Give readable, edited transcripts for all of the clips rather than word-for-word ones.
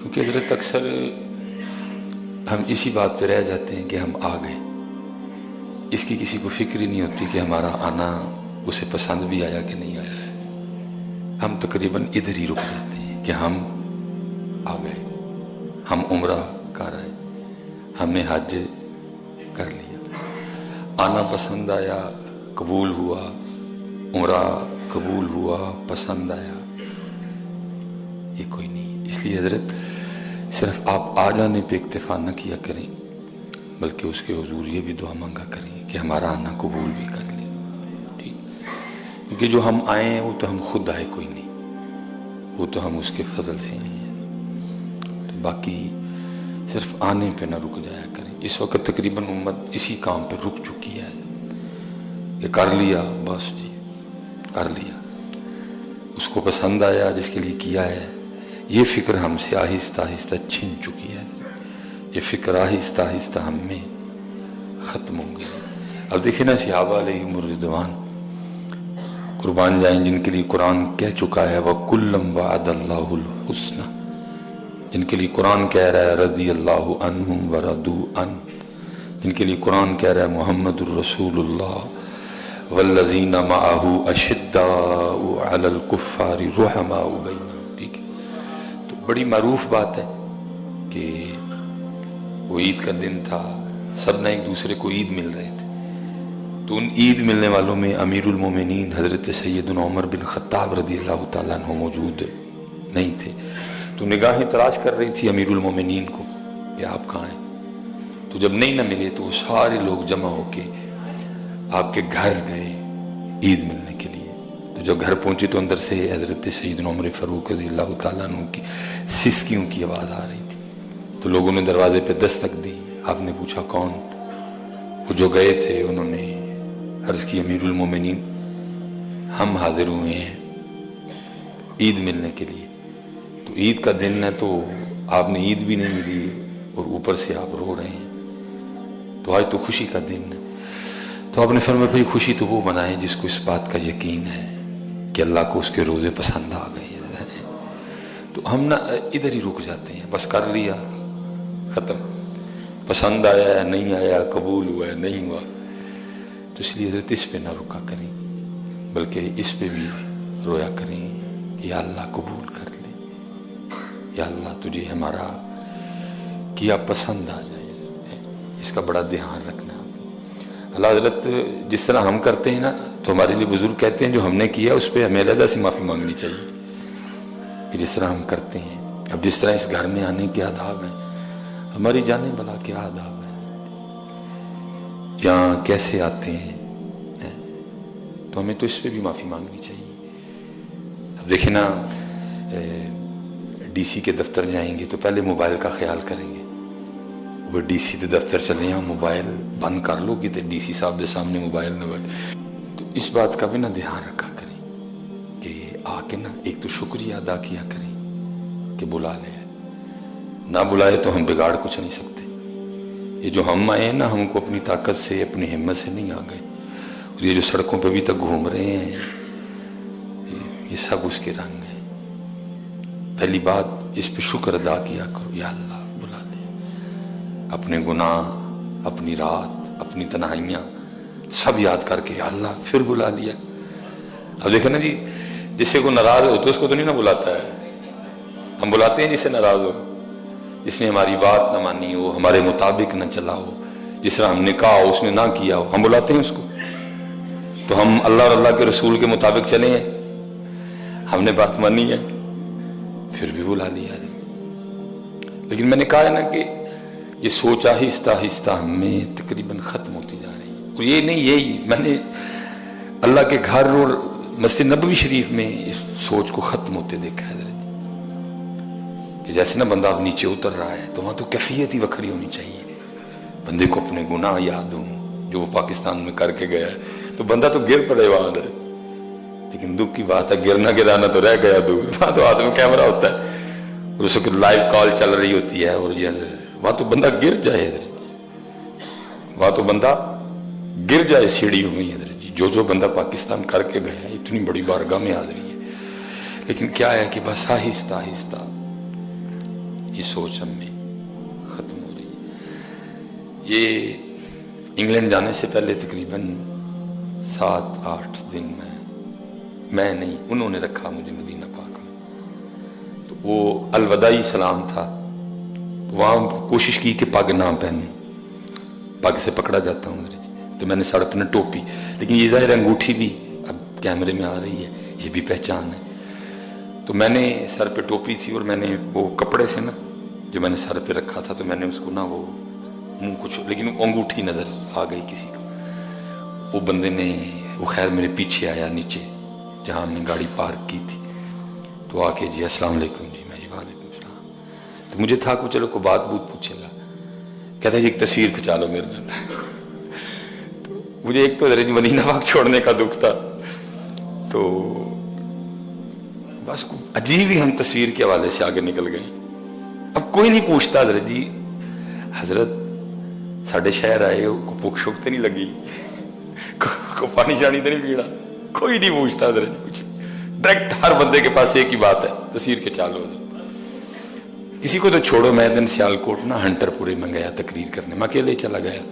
کیونکہ حضرت اکثر ہم اسی بات پہ رہ جاتے ہیں کہ ہم آ گئے، اس کی کسی کو فکر ہی نہیں ہوتی کہ ہمارا آنا اسے پسند بھی آیا کہ نہیں آیا ہے۔ ہم تقریباً ادھر ہی رک جاتے ہیں کہ ہم آ گئے، ہم عمرہ کر آئے، ہم نے حج کر لیا، آنا پسند آیا، قبول ہوا، عمرہ قبول ہوا، پسند آیا، یہ کوئی نہیں۔ اس لیے حضرت صرف آپ آ جانے پہ اکتفا نہ کیا کریں، بلکہ اس کے حضور یہ بھی دعا مانگا کریں کہ ہمارا آنا قبول بھی کر لیں، ٹھیک؟ کیونکہ جو ہم آئے ہیں وہ تو ہم خود آئے کوئی نہیں، وہ تو ہم اس کے فضل سے آئے ہیں، تو باقی صرف آنے پہ نہ رک جایا کریں۔ اس وقت تقریباً امت اسی کام پہ رک چکی ہے کہ کر لیا، بس جی کر لیا، اس کو پسند آیا جس کے لیے کیا ہے، یہ فکر ہم سے آہستہ آہستہ چھن چکی ہے، یہ فکر آہستہ آہستہ ہم میں ختم ہو گئی۔ اب دیکھیں نا، صحابہ علیہم الرضوان قربان جائیں جن کے لیے قرآن کہہ چکا ہے وَكُلًّا وَعَدَ اللَّهُ الْحُسْنَى، جن کے لیے قرآن کہہ رہا ہے رضی اللہ عنہم ورضوا عنہ، جن کے لیے قرآن کہہ رہا ہے محمد الرسول اللہ والذین معہ اشداء علی الکفار رحماء بینہم، ٹھیک ہے؟ تو بڑی معروف بات ہے کہ وہ عید کا دن تھا، سب نے ایک دوسرے کو عید مل رہے تھے، تو ان عید ملنے والوں میں امیر المومنین حضرت سیدنا عمر بن خطاب رضی اللہ تعالیٰ عنہ موجود نہیں تھے، تو نگاہیں تلاش کر رہی تھی امیر المومنین کو کہ آپ کہاں ہیں، تو جب نہیں نہ ملے تو وہ سارے لوگ جمع ہو کے آپ کے گھر گئے عید ملنے کے لیے۔ تو جب گھر پہنچے تو اندر سے حضرت سیدنا عمر فاروق رضی اللہ تعالیٰ عنہ کی سسکیوں کی آواز آ رہی تھی، تو لوگوں نے دروازے پہ دستک دی، آپ نے پوچھا کون؟ وہ جو گئے تھے انہوں نے عرض کی امیر المومنین ہم حاضر ہوئے ہیں عید ملنے کے لیے، تو عید کا دن ہے تو آپ نے عید بھی نہیں ملی اور اوپر سے آپ رو رہے ہیں، تو آج تو خوشی کا دن ہے۔ تو آپ نے فرمایا بھائی خوشی تو وہ منائیں جس کو اس بات کا یقین ہے کہ اللہ کو اس کے روزے پسند آ گئے ہیں، تو ہم نہ ادھر ہی رک جاتے ہیں، بس کر لیا ختم، پسند آیا ہے نہیں آیا، قبول ہوا ہے نہیں ہوا، تو اس لیے حضرت اس پہ نہ رکا کریں بلکہ اس پہ بھی رویا کریں کہ یا اللہ قبول کر لے، یا اللہ تجھے ہمارا کیا پسند آ جائے، اس کا بڑا دھیان رکھنا۔ اللہ حضرت جس طرح ہم کرتے ہیں نا، تو ہمارے لیے بزرگ کہتے ہیں جو ہم نے کیا اس پہ ہمیں علیحدہ سے معافی مانگنی چاہیے کہ جس طرح ہم کرتے ہیں۔ اب جس طرح اس گھر میں آنے کے آداب ہیں، ہماری جانیں بلا کیا آداب ہے، یہاں کیسے آتے ہیں، تو ہمیں تو اس پہ بھی معافی مانگنی چاہیے۔ اب دیکھیں نا، ڈی سی کے دفتر جائیں گے تو پہلے موبائل کا خیال کریں گے، وہ ڈی سی کے دفتر چلے ہیں موبائل بند کر لو کہ ڈی سی صاحب کے سامنے موبائل نہ بجے، تو اس بات کا بھی نہ دھیان رکھا کریں کہ آ کے نا ایک تو شکریہ ادا کیا کریں کہ بلا لے، نہ بلائے تو ہم بگاڑ کچھ نہیں سکتے۔ یہ جو ہم آئے ہیں نا، ہم کو اپنی طاقت سے اپنی ہمت سے نہیں آ گئے، اور یہ جو سڑکوں پہ ابھی تک گھوم رہے ہیں یہ سب اس کے رنگ ہیں۔ پہلی بات اس پہ شکر ادا کیا کرو، یا اللہ بلا لے، اپنے گناہ، اپنی رات، اپنی تنہائیاں سب یاد کر کے یا اللہ پھر بلا لیا۔ اب دیکھیں نا جی، جس سے کوئی ناراض ہو تو اس کو تو نہیں نہ بلاتا ہے، ہم بلاتے ہیں جس سے ناراض ہو، جس نے ہماری بات نہ مانی ہو، ہمارے مطابق نہ چلا ہو، جس طرح ہم نے کہا ہو اس نے نہ کیا ہو، ہم بلاتے ہیں اس کو۔ تو ہم اللہ اور اللہ کے رسول کے مطابق چلے ہیں، ہم نے بات مانی ہے پھر بھی بلا لیا ہے۔ لیکن میں نے کہا ہے نا کہ یہ سوچ آہستہ آہستہ ہمیں تقریباً ختم ہوتی جا رہی ہے، اور یہ نہیں، یہی میں نے اللہ کے گھر اور مسجد نبوی شریف میں اس سوچ کو ختم ہوتے دیکھا ہے کہ جیسے نا بندہ اب نیچے اتر رہا ہے تو وہاں تو کیفیت ہی وکھری ہونی چاہیے، بندے کو اپنے گناہ یاد ہوں جو وہ پاکستان میں کر کے گیا ہے، تو بندہ تو گر پڑے وہاں ہے، لیکن دکھ کی بات ہے گرنا گرانا تو رہ گیا دور، وہاں تو ہاتھ میں کیمرہ ہوتا ہے اور اس وقت لائیو کال چل رہی ہوتی ہے، اور وہاں تو بندہ گر جائے، وہاں تو بندہ گر جائے سیڑھیوں میں، جو بندہ پاکستان کر کے گیا ہے، اتنی بڑی بارگاہ میں حاضری ہے۔ لیکن کیا ہے کہ بس آہستہ آہستہ یہ سوچ ہم میں ختم ہو رہی ہے۔ یہ انگلینڈ جانے سے پہلے تقریباً 7-8 دن میں نہیں، انہوں نے رکھا مجھے مدینہ پاک میں، تو وہ الوداعی سلام تھا، وہاں کوشش کی کہ پگ نہ پہنوں، پگ سے پکڑا جاتا ہوں تو میں نے سر پہ ٹوپی، لیکن یہ ظاہر انگوٹھی بھی اب کیمرے میں آ رہی ہے، یہ بھی پہچان ہے، تو میں نے سر پہ ٹوپی تھی اور میں نے وہ کپڑے سے نا جو میں نے سر پہ رکھا تھا تو میں نے اس کو نا وہ منہ کچھ، لیکن انگوٹھی نظر آ گئی کسی کو، وہ بندے نے وہ خیر میرے پیچھے آیا نیچے جہاں ہم نے گاڑی پارک کی تھی، تو آ کے جی السلام علیکم، جی میں جی وعلیکم السلام، تو مجھے تھا کہ چلو کوئی بات پوچھے گا، کہتا ہے جی ایک تصویر کھچا لو میرے ساتھ۔ مجھے ایک تو حضرت مدینہ پاک چھوڑنے کا دکھ تھا، تو بس عجیب ہی ہم تصویر کے حوالے سے آگے نکل گئے۔ اب کوئی نہیں پوچھتا حضرت جی، حضرت ساڑھے شہر آئے ہو، کو بھوک شوک تو نہیں لگی، کو پانی شانی تو نہیں پیڑا، کوئی نہیں پوچھتا حضرت جی کچھ، ڈائریکٹ ہر بندے کے پاس ایک ہی بات ہے، تصویر کے چالو حضرت۔ کسی کو تو چھوڑو، میں دن سیالکوٹ نا ہنٹر پورے میں گیا تقریر کرنے، میں اکیلے چلا گیا،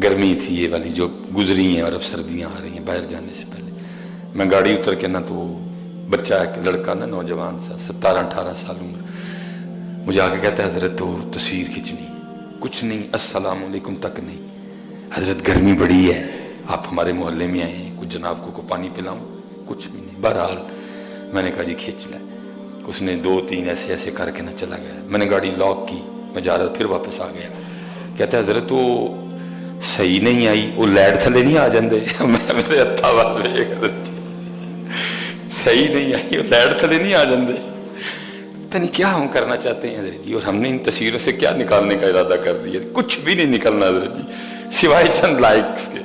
گرمی تھی یہ والی جو گزری ہیں اور اب سردیاں آ رہی ہیں باہر جانے سے پہلے، میں گاڑی اتر کے نا تو بچہ ایک لڑکا نا نوجوان سا 17-18 سال عمر مجھے آ کے کہتا ہے حضرت تو تصویر کھینچنی، کچھ نہیں السلام علیکم تک نہیں، حضرت گرمی بڑی ہے آپ ہمارے محلے میں آئے ہیں، کچھ جناب کو پانی پلاؤں، کچھ بھی نہیں۔ بہرحال میں نے کہا جی کھینچ لیں، اس نے 2-3 ایسے ایسے کر کے نہ چلا گیا، میں نے گاڑی لاک کی، میں جا رہا پھر واپس آ گیا، کہتا ہے حضرت تو صحیح نہیں آئی، وہ لائٹ تھلے نہیں آ جاندے، میں میرے ہتھا والے صحیح نہیں آئی، وہ لائٹ تھلے نہیں آ جاندے، پتہ نہیں کیا ہم کرنا چاہتے ہیں حضرت جی، اور ہم نے ان تصویروں سے کیا نکالنے کا ارادہ کر دیا، کچھ بھی نہیں نکلنا حضرت جی، سوائے چند لائکس کے،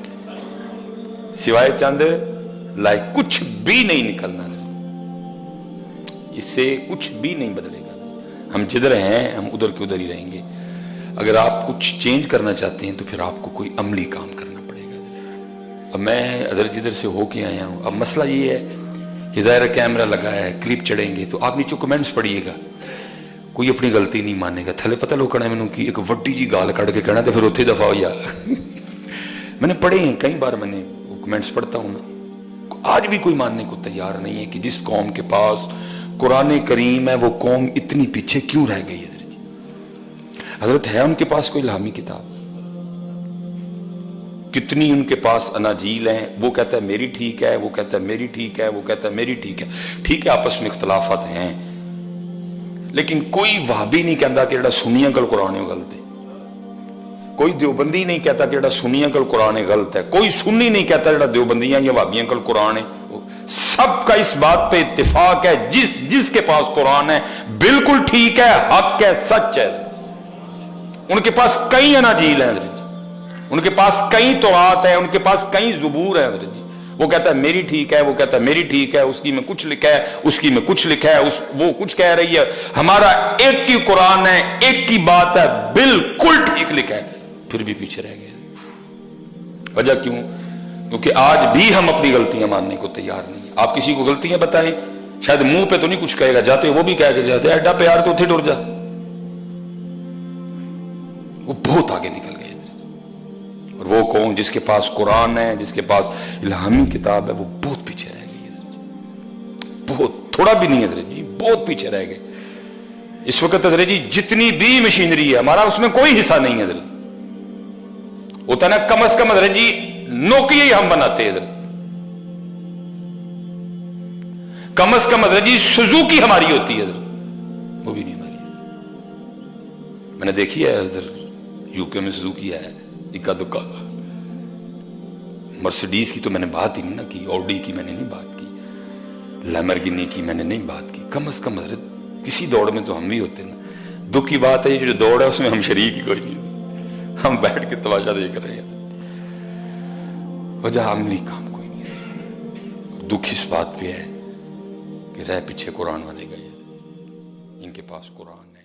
سوائے چند لائک، کچھ بھی نہیں نکلنا حضرت، اس سے کچھ بھی نہیں بدلے گا، ہم جدھر ہیں ہم ادھر کے ادھر ہی رہیں گے۔ اگر آپ کچھ چینج کرنا چاہتے ہیں تو پھر آپ کو کوئی عملی کام کرنا پڑے گا۔ اب میں ادھر جدھر سے ہو کے آیا ہوں، اب مسئلہ یہ ہے کہ ظاہر کیمرہ لگا ہے، کلپ چڑھیں گے تو آپ نیچے کمنٹس پڑھیے گا، کوئی اپنی غلطی نہیں مانے گا، تھلے پتہ لوگ کہنا میں کی ایک وڈی جی گال کڑ کے کہنا تو پھر اتھے دفعہ ہویا میں نے پڑھے ہیں کئی بار، میں نے وہ کمنٹس پڑھتا ہوں نا، آج بھی کوئی ماننے کو تیار نہیں ہے کہ جس قوم کے پاس قرآن کریم ہے وہ قوم اتنی پیچھے کیوں رہ گئی ہے۔ حضرت ہے ان کے پاس کوئی الہامی کتاب، کتنی ان کے پاس اناجیل ہیں، وہ کہتا ہے میری ٹھیک ہے، وہ کہتا ہے میری ٹھیک ہے، وہ کہتا ہے میری ٹھیک ہے، ٹھیک ہے آپس میں اختلافات ہیں، لیکن کوئی وہابی نہیں کہتا کہ جڑا سنیاں کل قرآن غلط ہے، کوئی دیوبندی نہیں کہتا کہ جڑا سنیاں کل قرآن غلط ہے، کوئی سنی نہیں کہتا جڑا دیوبندیاں یا وہابیاں کل قرآن ہے، سب کا اس بات پہ اتفاق ہے، جس کے پاس قرآن ہے بالکل ٹھیک ہے، حق ہے، سچ ہے۔ ان کے پاس کئی اناجیل ہیں حضرت جی، ان کے پاس کئی تورات ہیں، ان کے پاس کئی زبور ہیں حضرت جی، وہ کہتا ہے میری ٹھیک ہے، وہ کہتا ہے میری ٹھیک ہے، اس کی میں کچھ لکھا ہے، اس کی میں کچھ لکھا ہے، وہ کچھ کہہ رہی ہے، ہمارا ایک کی قرآن ہے، ایک کی بات ہے، بالکل ٹھیک لکھا ہے، پھر بھی پیچھے رہ گئے۔ وجہ کیوں؟ کیونکہ آج بھی ہم اپنی غلطیاں ماننے کو تیار نہیں ہیں۔ آپ کسی کو غلطیاں بتائیں، شاید منہ پہ تو نہیں کچھ کہے گا، جاتے وہ بھی کہہ کے جاتے ایڈا پیار تو اتھے ٹر جا، وہ بہت آگے نکل گئے۔ اور وہ قوم جس کے پاس قرآن ہے، جس کے پاس الہامی کتاب ہے، وہ بہت پیچھے رہ گئی ہے، بہت، تھوڑا بھی نہیں حضرت جی، بہت پیچھے رہ گئے۔ اس وقت حضرت جی جتنی بھی مشینری ہے ہمارا اس میں کوئی حصہ نہیں ہے حضرت، ہوتا نا کم از کم حضرت جی نوکیا ہی ہم بناتے ہیں حضرت، کم از کم حضرت جی سوزوکی ہماری ہوتی ہے حضرت، وہ بھی نہیں ہماری ہے۔ میں نے دیکھی ہے ادھر یو کے میں سوزوکی ہے اکا دکا، مرسڈیز کی تو میں نے بات ہی نہیں کی، اوڈی کی میں نے نہیں بات کی، لیمرگنی کی میں نے نہیں بات کی، کم از کم حضرت کسی دوڑ میں تو ہم بھی ہوتے نا۔ دکھ کی بات ہے یہ جو دوڑ ہے اس میں ہم شریک ہی کوئی نہیں، ہم بیٹھ کے تماشا دیکھ رہے ہیں، وجہ عملی کام کوئی نہیں ہے۔ دکھ اس بات پہ ہے کہ رہ پیچھے قرآن والے گئے، ان کے پاس قرآن ہے۔